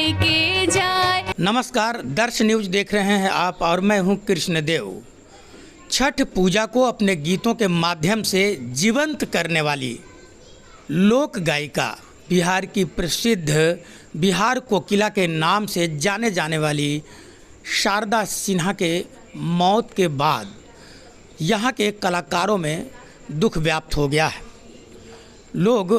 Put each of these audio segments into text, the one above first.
लेके जाए। नमस्कार, दर्श न्यूज देख रहे हैं आप और मैं हूं कृष्णदेव। छठ पूजा को अपने गीतों के माध्यम से जीवंत करने वाली लोक गायिका, बिहार की प्रसिद्ध बिहार कोकिला के नाम से जाने जाने वाली शारदा सिन्हा के मौत के बाद यहाँ के कलाकारों में दुख व्याप्त हो गया है। लोग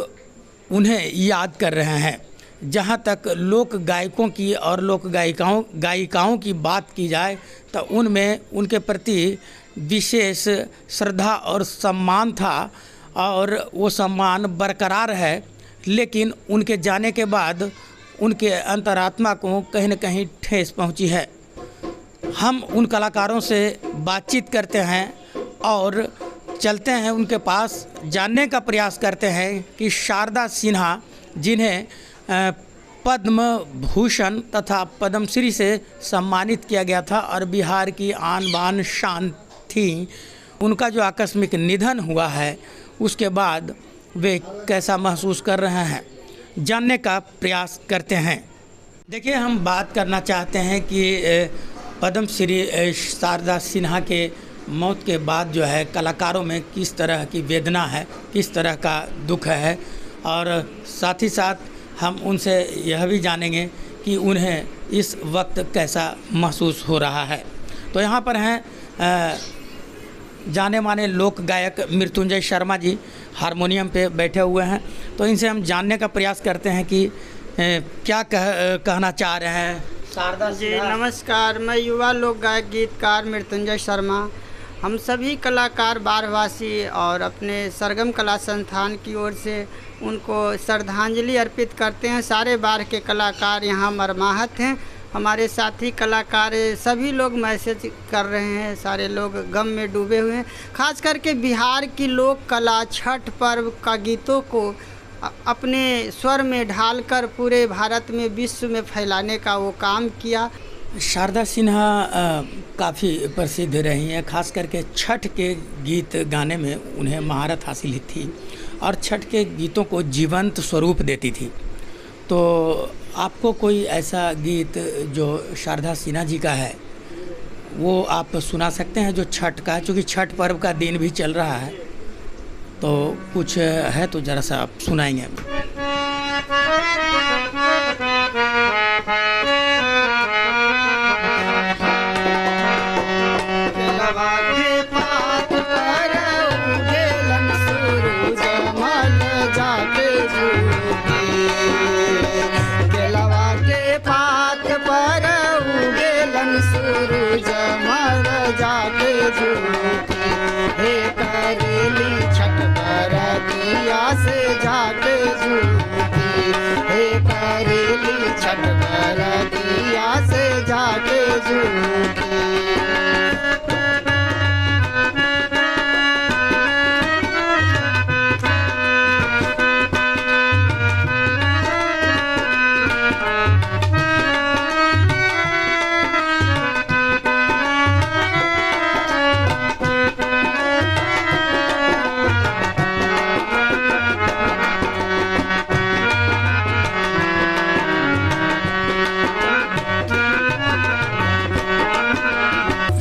उन्हें याद कर रहे हैं। जहाँ तक लोक गायकों की और लोक गायिकाओं की बात की जाए तो उनमें उनके प्रति विशेष श्रद्धा और सम्मान था और वो सम्मान बरकरार है, लेकिन उनके जाने के बाद उनके अंतरात्मा को कहीं न कहीं ठेस पहुंची है। हम उन कलाकारों से बातचीत करते हैं और चलते हैं उनके पास, जानने का प्रयास करते हैं कि शारदा सिन्हा, जिन्हें पद्म भूषण तथा पद्मश्री से सम्मानित किया गया था और बिहार की आन बान शान थी, उनका जो आकस्मिक निधन हुआ है उसके बाद वे कैसा महसूस कर रहे हैं, जानने का प्रयास करते हैं। देखिए, हम बात करना चाहते हैं कि पद्मश्री शारदा सिन्हा के मौत के बाद जो है कलाकारों में किस तरह की वेदना है, किस तरह का दुख है, और साथ ही साथ हम उनसे यह भी जानेंगे कि उन्हें इस वक्त कैसा महसूस हो रहा है। तो यहाँ पर हैं जाने माने लोक गायक मृत्युंजय शर्मा जी, हारमोनियम पे बैठे हुए हैं। तो इनसे हम जानने का प्रयास करते हैं कि क्या कहना चाह रहे हैं। शारदा जी नमस्कार, मैं युवा लोक गायक गीतकार मृत्युंजय शर्मा। हम सभी कलाकार बारहवासी और अपने सरगम कला संस्थान की ओर से उनको श्रद्धांजलि अर्पित करते हैं। सारे बार के कलाकार यहाँ मरमाहत हैं। हमारे साथी कलाकार सभी लोग मैसेज कर रहे हैं, सारे लोग गम में डूबे हुए हैं। खास करके बिहार की लोक कला छठ पर्व का गीतों को अपने स्वर में ढालकर पूरे भारत में, विश्व में फैलाने का वो काम किया। शारदा सिन्हा काफ़ी प्रसिद्ध रही हैं, खास करके छठ के गीत गाने में उन्हें महारत हासिल थी और छठ के गीतों को जीवंत स्वरूप देती थी। तो आपको कोई ऐसा गीत जो शारदा सिन्हा जी का है वो आप सुना सकते हैं जो छठ का है, क्योंकि छठ पर्व का दिन भी चल रहा है, तो कुछ है तो ज़रा सा आप सुनाएंगे।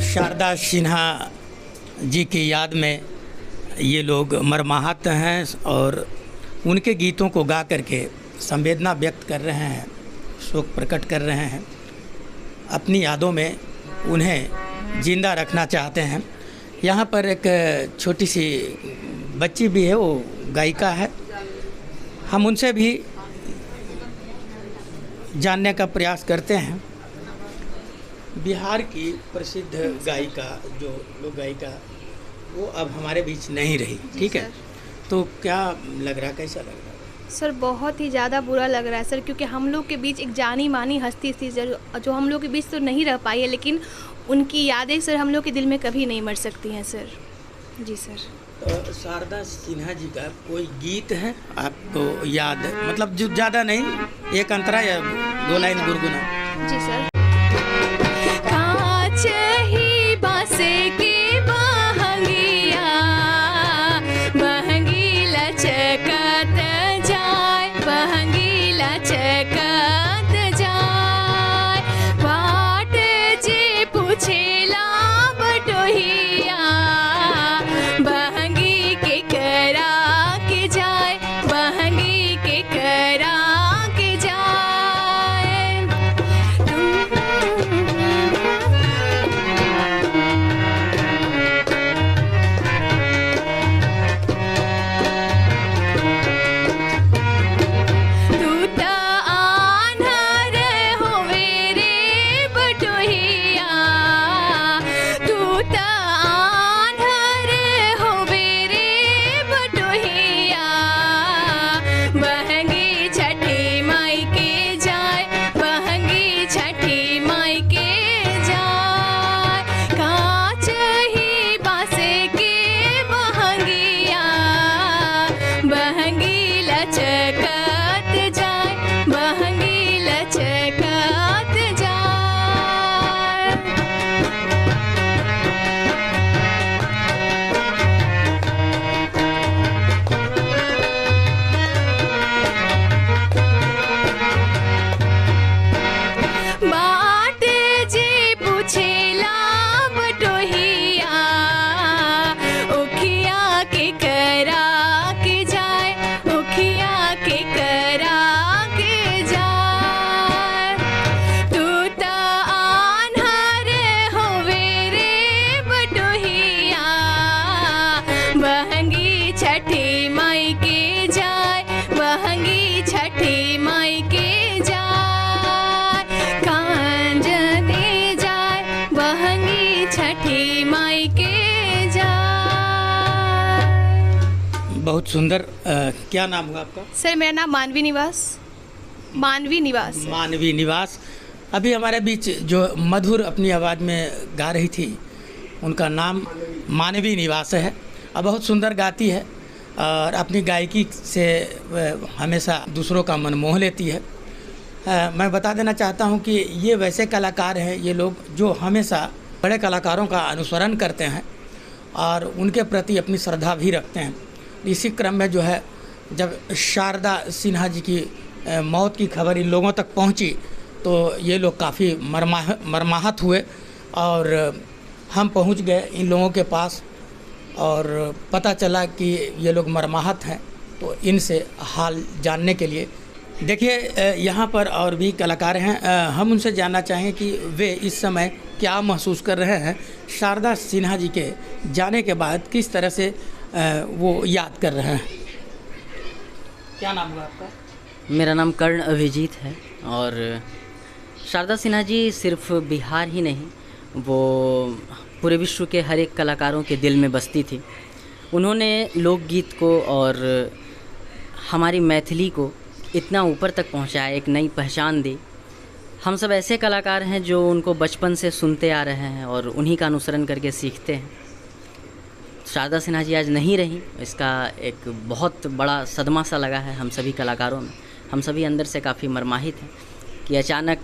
शारदा सिन्हा जी की याद में ये लोग मरमाहत हैं और उनके गीतों को गा करके संवेदना व्यक्त कर रहे हैं, शोक प्रकट कर रहे हैं, अपनी यादों में उन्हें जिंदा रखना चाहते हैं। यहाँ पर एक छोटी सी बच्ची भी है, वो गायिका है, हम उनसे भी जानने का प्रयास करते हैं। बिहार की प्रसिद्ध गायिका, जो लोक गायिका, वो अब हमारे बीच नहीं रही, ठीक है, तो क्या लग रहा, कैसा लग रहा? सर बहुत ही ज़्यादा बुरा लग रहा है सर, क्योंकि हम लोग के बीच एक जानी मानी हस्ती थी जो हम लोग के बीच तो नहीं रह पाई है, लेकिन उनकी यादें सर हम लोग के दिल में कभी नहीं मर सकती हैं सर। जी सर। तो शारदा सिन्हा जी का कोई गीत है आपको याद, मतलब जो ज़्यादा नहीं, एक अंतरा या दो लाइन गुनगुना? जी सर। लचकत जाए, बहंगी लचकत जाए। बहुत सुंदर। क्या नाम हुआ आपका? सर मेरा नाम मानवी निवास। मानवी निवास। अभी हमारे बीच जो मधुर अपनी आवाज़ में गा रही थी, उनका नाम मानवी निवास है और बहुत सुंदर गाती है और अपनी गायकी से हमेशा दूसरों का मन मोह लेती है। मैं बता देना चाहता हूं कि ये वैसे कलाकार हैं, ये लोग जो हमेशा बड़े कलाकारों का अनुसरण करते हैं और उनके प्रति अपनी श्रद्धा भी रखते हैं। इसी क्रम में जो है, जब शारदा सिन्हा जी की मौत की खबर इन लोगों तक पहुंची तो ये लोग काफ़ी मर्माहत हुए और हम पहुंच गए इन लोगों के पास और पता चला कि ये लोग मर्माहत हैं, तो इनसे हाल जानने के लिए देखिए यहाँ पर और भी कलाकार हैं। हम उनसे जानना चाहें कि वे इस समय क्या महसूस कर रहे हैं, शारदा सिन्हा जी के जाने के बाद किस तरह से वो याद कर रहे हैं। क्या नाम हुआ आपका? मेरा नाम कर्ण अभिजीत है और शारदा सिन्हा जी सिर्फ बिहार ही नहीं, वो पूरे विश्व के हर एक कलाकारों के दिल में बसती थी। उन्होंने लोकगीत को और हमारी मैथिली को इतना ऊपर तक पहुंचाया, एक नई पहचान दी। हम सब ऐसे कलाकार हैं जो उनको बचपन से सुनते आ रहे हैं और उन्हीं का अनुसरण करके सीखते हैं। शारदा सिन्हा जी आज नहीं रही, इसका एक बहुत बड़ा सदमा सा लगा है हम सभी कलाकारों में। हम सभी अंदर से काफ़ी मर्माहित हैं कि अचानक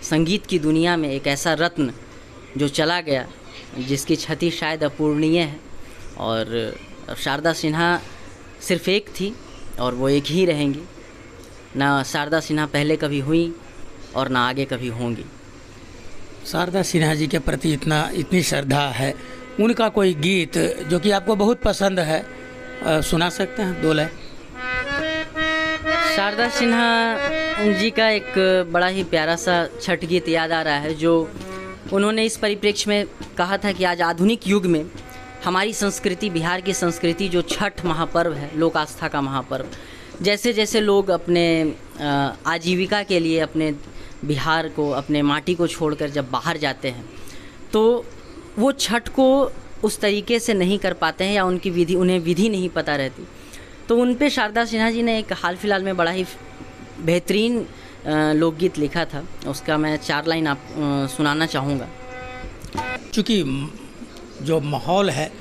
संगीत की दुनिया में एक ऐसा रत्न जो चला गया, जिसकी क्षति शायद अपूर्णीय है। और शारदा सिन्हा सिर्फ एक थी और वो एक ही रहेंगी। ना शारदा सिन्हा पहले कभी हुई और ना आगे कभी होंगी। शारदा सिन्हा जी के प्रति इतनी श्रद्धा है, उनका कोई गीत जो कि आपको बहुत पसंद है सुना सकते हैं? 2 लाइन। शारदा सिन्हा जी का एक बड़ा ही प्यारा सा छठ गीत याद आ रहा है, जो उन्होंने इस परिप्रेक्ष्य में कहा था कि आज आधुनिक युग में हमारी संस्कृति, बिहार की संस्कृति जो छठ महापर्व है, लोक आस्था का महापर्व, जैसे जैसे लोग अपने आजीविका के लिए अपने बिहार को, अपने माटी को छोड़कर जब बाहर जाते हैं तो वो छठ को उस तरीके से नहीं कर पाते हैं या उन्हें विधि नहीं पता रहती। तो उन पे शारदा सिन्हा जी ने एक हाल फिलहाल में बड़ा ही बेहतरीन लोकगीत लिखा था, उसका मैं 4 लाइन आप सुनाना चाहूँगा। चूँकि जो माहौल है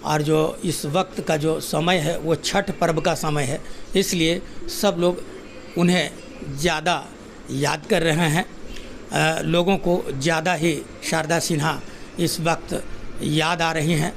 और जो इस वक्त का जो समय है वो छठ पर्व का समय है, इसलिए सब लोग उन्हें ज़्यादा याद कर रहे हैं। लोगों को ज़्यादा ही शारदा सिन्हा इस वक्त याद आ रही हैं।